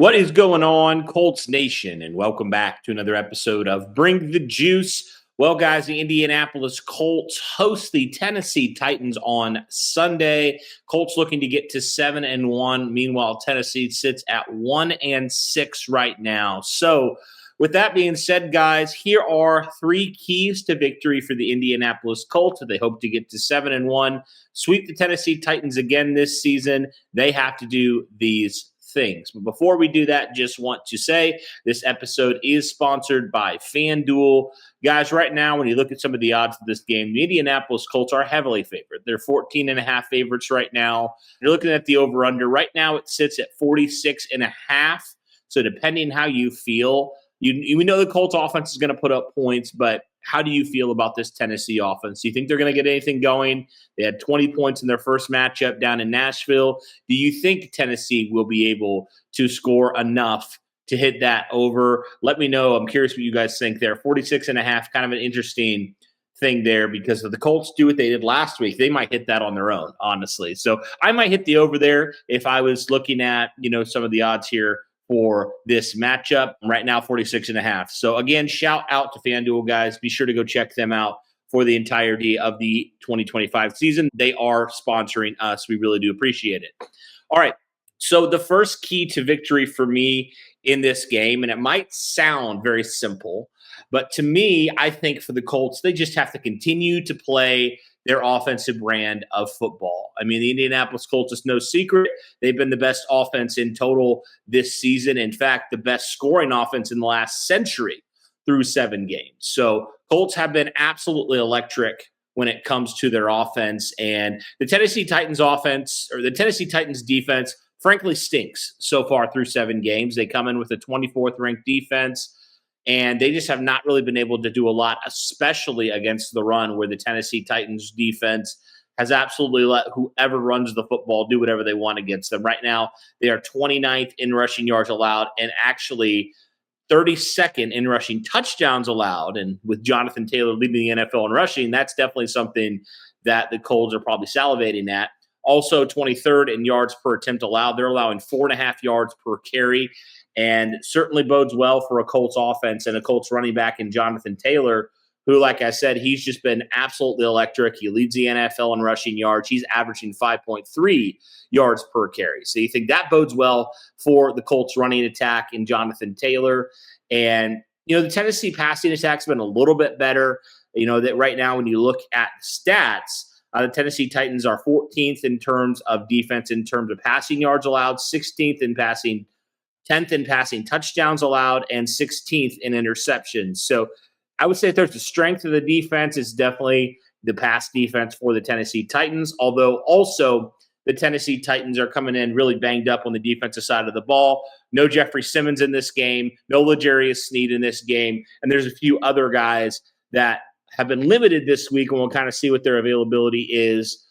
What is going on, Colts Nation? And welcome back to another episode of Bring the Juice. Well, guys, the Indianapolis Colts host the Tennessee Titans on Sunday. Colts looking to get to 7-1. Meanwhile, Tennessee sits at 1-6 right now. So, with that being said, guys, here are three keys to victory for the Indianapolis Colts. If they hope to get to 7-1, sweep the Tennessee Titans again this season, they have to do these things. But before we do that, just want to say this episode is sponsored by FanDuel. Guys, right now, when you look at some of the odds of this game, the Indianapolis Colts are heavily favored. They're 14.5 favorites right now. You're looking at the over-under. Right now, it sits at 46.5. So depending how you feel, we know the Colts offense is going to put up points, but how do you feel about this Tennessee offense? Do you think they're going to get anything going? They had 20 points in their first matchup down in Nashville. Do you think Tennessee will be able to score enough to hit that over? Let me know. I'm curious what you guys think there. 46.5, kind of an interesting thing there because if the Colts do what they did last week, they might hit that on their own, honestly. So I might hit the over there if I was looking at, some of the odds here for this matchup. Right now, 46.5. So again, shout out to FanDuel, guys. Be sure to go check them out for the entirety of the 2025 season. They are sponsoring us. We really do appreciate it. All right. So the first key to victory for me in this game, and it might sound very simple, but to me, I think for the Colts, they just have to continue to play their offensive brand of football. I mean, the Indianapolis Colts is no secret. They've been the best offense in total this season. In fact, the best scoring offense in the last century through 7 games. So Colts have been absolutely electric when it comes to their offense. And the Tennessee Titans offense, or the Tennessee Titans defense, frankly stinks so far through 7 games. They come in with a 24th ranked defense. And they just have not really been able to do a lot, especially against the run, where the Tennessee Titans defense has absolutely let whoever runs the football do whatever they want against them. Right now, they are 29th in rushing yards allowed and actually 32nd in rushing touchdowns allowed. And with Jonathan Taylor leading the NFL in rushing, that's definitely something that the Colts are probably salivating at. Also 23rd in yards per attempt allowed. They're allowing 4.5 yards per carry. And certainly bodes well for a Colts offense and a Colts running back in Jonathan Taylor, who, like I said, he's just been absolutely electric. He leads the NFL in rushing yards. He's averaging 5.3 yards per carry. So you think that bodes well for the Colts running attack in Jonathan Taylor. And, the Tennessee passing attack's been a little bit better. That right now when you look at stats, the Tennessee Titans are 14th in terms of defense, in terms of passing yards allowed, 16th in passing, 10th in passing touchdowns allowed, and 16th in interceptions. So I would say if there's the strength of the defense, it's definitely the pass defense for the Tennessee Titans, although also the Tennessee Titans are coming in really banged up on the defensive side of the ball. No Jeffrey Simmons in this game, no L'Jarius Sneed in this game, and there's a few other guys that have been limited this week, and we'll kind of see what their availability is,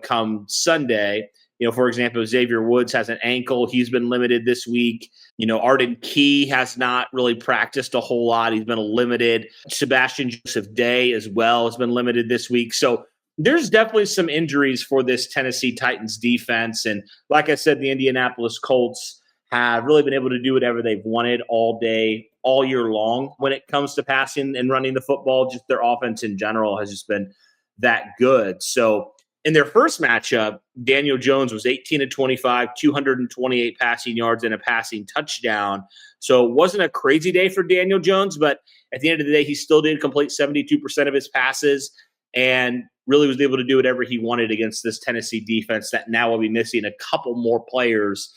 come Sunday. For example, Xavier Woods has an ankle. He's been limited this week. Arden Key has not really practiced a whole lot. He's been limited. Sebastian Joseph Day as well has been limited this week. So there's definitely some injuries for this Tennessee Titans defense. And like I said, the Indianapolis Colts have really been able to do whatever they've wanted all day, all year long when it comes to passing and running the football. Just their offense in general has just been that good. So in their first matchup, Daniel Jones was 18-25, 228 passing yards and a passing touchdown. So it wasn't a crazy day for Daniel Jones, but at the end of the day, he still did complete 72% of his passes and really was able to do whatever he wanted against this Tennessee defense that now will be missing a couple more players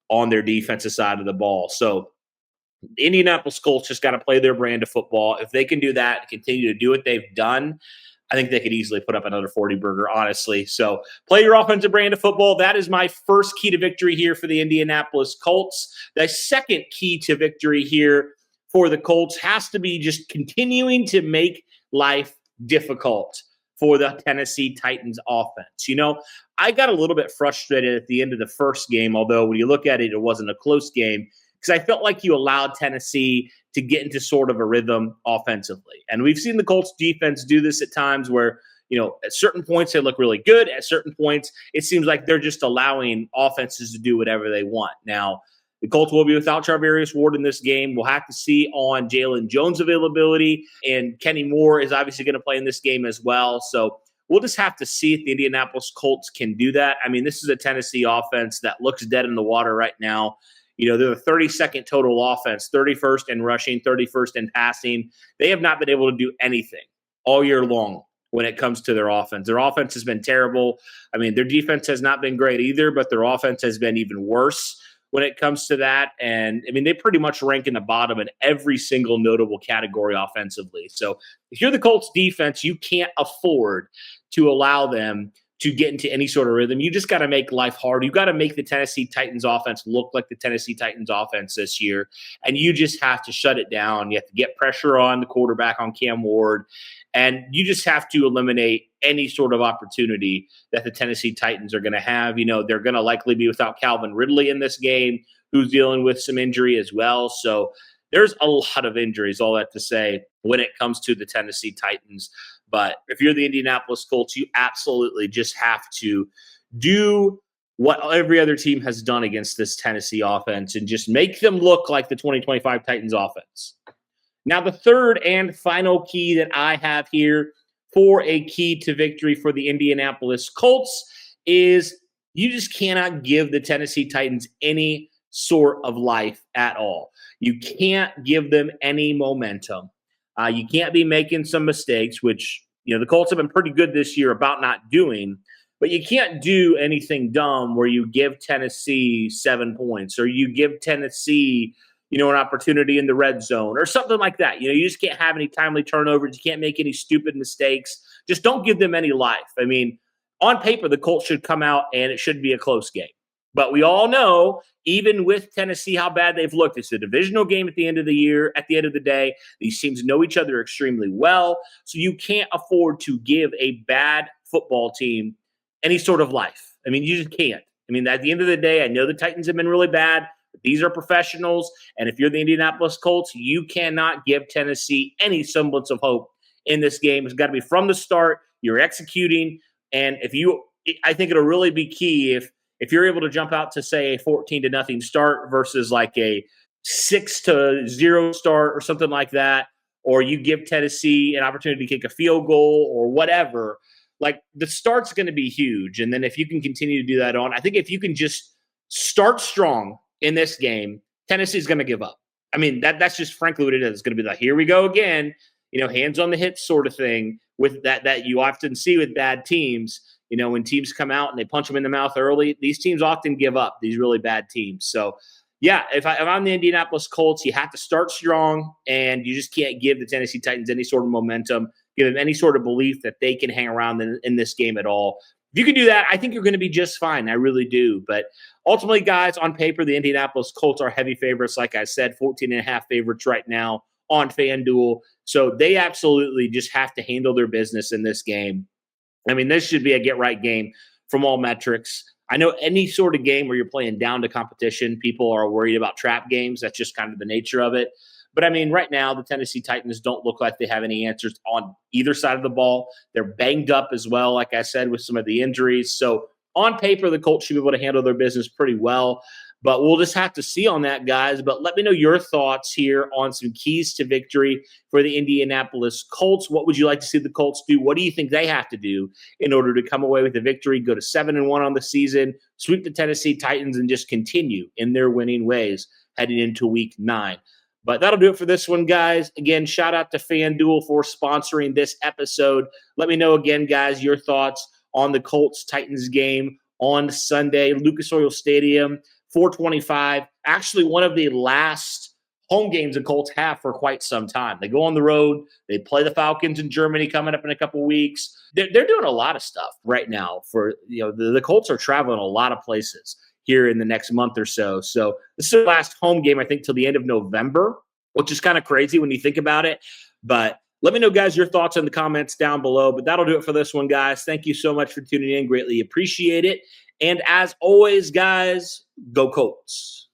on their defensive side of the ball. So the Indianapolis Colts just got to play their brand of football. If they can do that, continue to do what they've done, I think they could easily put up another 40-burger, honestly. So play your offensive brand of football. That is my first key to victory here for the Indianapolis Colts. The second key to victory here for the Colts has to be just continuing to make life difficult for the Tennessee Titans offense. I got a little bit frustrated at the end of the first game, although when you look at it, it wasn't a close game, because I felt like you allowed Tennessee to get into sort of a rhythm offensively. And we've seen the Colts defense do this at times where, at certain points they look really good. At certain points, it seems like they're just allowing offenses to do whatever they want. Now, The Colts will be without Charvarius Ward in this game. We'll have to see on Jalen Jones' availability, and Kenny Moore is obviously going to play in this game as well. So we'll just have to see if the Indianapolis Colts can do that. I mean, this is a Tennessee offense that looks dead in the water right now. They're the 32nd total offense, 31st in rushing, 31st in passing. They have not been able to do anything all year long when it comes to their offense. Their offense has been terrible. I mean, their defense has not been great either, but their offense has been even worse when it comes to that. And I mean, they pretty much rank in the bottom in every single notable category offensively. So if you're the Colts defense, you can't afford to allow them to get into any sort of rhythm. You just got to make life hard. You got to make the Tennessee Titans offense look like the Tennessee Titans offense this year. And you just have to shut it down. You have to get pressure on the quarterback, on Cam Ward. And you just have to eliminate any sort of opportunity that the Tennessee Titans are going to have. They're going to likely be without Calvin Ridley in this game, who's dealing with some injury as well. So there's a lot of injuries, all that to say, when it comes to the Tennessee Titans. But if you're the Indianapolis Colts, you absolutely just have to do what every other team has done against this Tennessee offense and just make them look like the 2025 Titans offense. Now, the third and final key that I have here for a key to victory for the Indianapolis Colts is you just cannot give the Tennessee Titans any sort of life at all. You can't give them any momentum. You can't be making some mistakes, which, the Colts have been pretty good this year about not doing, but you can't do anything dumb where you give Tennessee 7 points or you give Tennessee, an opportunity in the red zone or something like that. You just can't have any timely turnovers. You can't make any stupid mistakes. Just don't give them any life. I mean, on paper, the Colts should come out and it should be a close game. But we all know, even with Tennessee, how bad they've looked. It's a divisional game at the end of the year. At the end of the day, these teams know each other extremely well. So you can't afford to give a bad football team any sort of life. I mean, you just can't. I mean, at the end of the day, I know the Titans have been really bad, but these are professionals. And if you're the Indianapolis Colts, you cannot give Tennessee any semblance of hope in this game. It's got to be from the start. You're executing. And I think it'll really be key if you're able to jump out to, say, a 14-0 start versus like a 6-0 start or something like that, or you give Tennessee an opportunity to kick a field goal or whatever, like the start's going to be huge. And then if you can continue to do that I think if you can just start strong in this game, Tennessee's going to give up. I mean, that's just frankly what it is. It's going to be like, here we go again, hands on the hits sort of thing with that you often see with bad teams. When teams come out and they punch them in the mouth early, these teams often give up, these really bad teams. So, yeah, if I'm the Indianapolis Colts, you have to start strong, and you just can't give the Tennessee Titans any sort of momentum, give them any sort of belief that they can hang around in this game at all. If you can do that, I think you're going to be just fine. I really do. But ultimately, guys, on paper, the Indianapolis Colts are heavy favorites. Like I said, 14.5 favorites right now on FanDuel. So they absolutely just have to handle their business in this game. I mean, this should be a get-right game from all metrics. I know any sort of game where you're playing down to competition, people are worried about trap games. That's just kind of the nature of it. But, I mean, right now, the Tennessee Titans don't look like they have any answers on either side of the ball. They're banged up as well, like I said, with some of the injuries. So, on paper, the Colts should be able to handle their business pretty well. But we'll just have to see on that, guys. But let me know your thoughts here on some keys to victory for the Indianapolis Colts. What would you like to see the Colts do? What do you think they have to do in order to come away with a victory, go to 7-1 on the season, sweep the Tennessee Titans, and just continue in their winning ways heading into Week 9? But that'll do it for this one, guys. Again, shout out to FanDuel for sponsoring this episode. Let me know again, guys, your thoughts on the Colts-Titans game on Sunday, Lucas Oil Stadium. 425, actually one of the last home games the Colts have for quite some time. They go on the road. They play the Falcons in Germany coming up in a couple of weeks. They're doing a lot of stuff right now. The Colts are traveling a lot of places here in the next month or so. So this is the last home game, I think, till the end of November, which is kind of crazy when you think about it. But let me know, guys, your thoughts in the comments down below. But that'll do it for this one, guys. Thank you so much for tuning in. Greatly appreciate it. And as always, guys, go Colts.